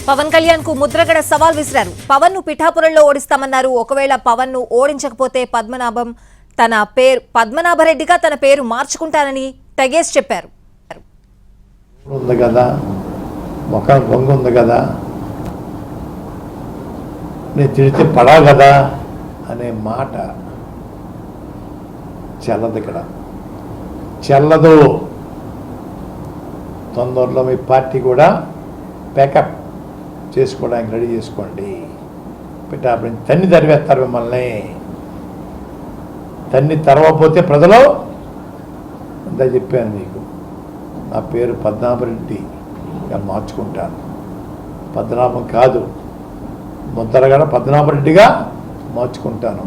పవన్ కళ్యాణ్ కు ముద్రగడ సవాల్ విసిరారు. పవన్ ను పిఠాపురంలో ఓడిస్తామన్నారు. ఒకవేళ పవన్ ను ఓడించకపోతే పద్మనాభరెడ్డిగా తన పేరు మార్చుకుంటానని తెగేసి చెప్పారు. ఉంది కదా, మొఖం బొంగు ఉంది కదా, నేను తిడితే పడా కదా అనే మాట చెల్లదు. ఇక్కడ చెల్లదు. తొందరలో మీ పార్టీ కూడా ప్యాకప్ చేసుకోవడానికి రెడీ చేసుకోండి. పిఠాపురం తన్ని తరివేస్తారు మిమ్మల్ని. తన్ని తరవపోతే ప్రజలు అంతా చెప్పాను మీకు. నా పేరు పద్మనాభరెడ్డి మార్చుకుంటాను. పద్మనాభం కాదు, ముద్రగడ పద్మనాభరెడ్డిగా మార్చుకుంటాను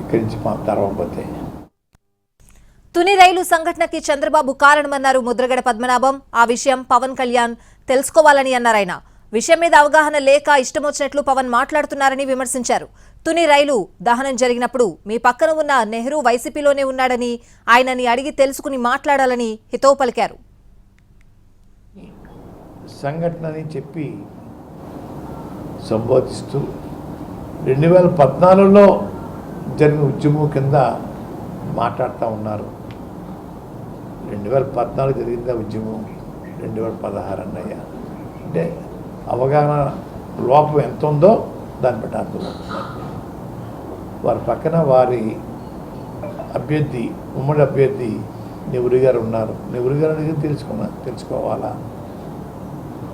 ఇక్కడి నుంచి తరవపోతే. తుని రైలు సంఘటనకి చంద్రబాబు కారణమన్నారు ముద్రగడ పద్మనాభం. ఆ విషయం పవన్ కళ్యాణ్ తెలుసుకోవాలని అన్నారు ఆయన. విషయం మీద అవగాహన లేక ఇష్టమొచ్చినట్లు పవన్ మాట్లాడుతున్నారని విమర్శించారు. తుని రైలు దహనం జరిగినప్పుడు మీ పక్కన ఉన్న నెహ్రూ వైసీపీలోనే ఉన్నాడని, ఆయనని అడిగి తెలుసుకుని మాట్లాడాలని హితవు పలికారు. సంఘటనని చెప్పి సంబోధిస్తూ 2014లో జరిగిన ఉద్యమం కింద మాట్లాడుతూ ఉన్నారు. 2014 జరిగిందా ఉద్యమం, 2016 అన్నయ్య. అంటే అవగాహన లోపం ఎంత ఉందో దాన్ని బట్టి అర్థమవుతుంది. వారి పక్కన వారి అభ్యర్థి, ఉమ్మడి అభ్యర్థి నెహ్రూ గారు ఉన్నారు. నెహ్రూ గారు అడిగి తెలుసుకోవాలా?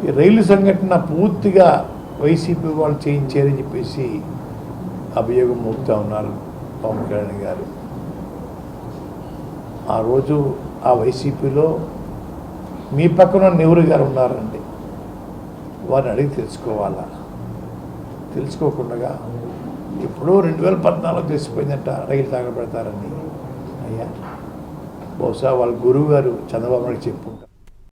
ఈ రైలు సంఘటన పూర్తిగా వైసీపీ వాళ్ళు చేయించారని చెప్పేసి అభియోగం మోపుతూ ఉన్నారు పవన్ కళ్యాణ్ గారు. ఆ రోజు ఆ వైసీపీలో మీ పక్కన నెహ్రూ గారు ఉన్నారండి. వారిని అడిగి తెలుసుకోవాలా? తెలుసుకోకుండా ఇప్పుడు 2014 తెలిసిపోయిందంట రైలు తగలబెడతారని. అయ్యా, బహుశా వాళ్ళ గురువు గారు చంద్రబాబు నాయుడు చెప్పుకుంటారు.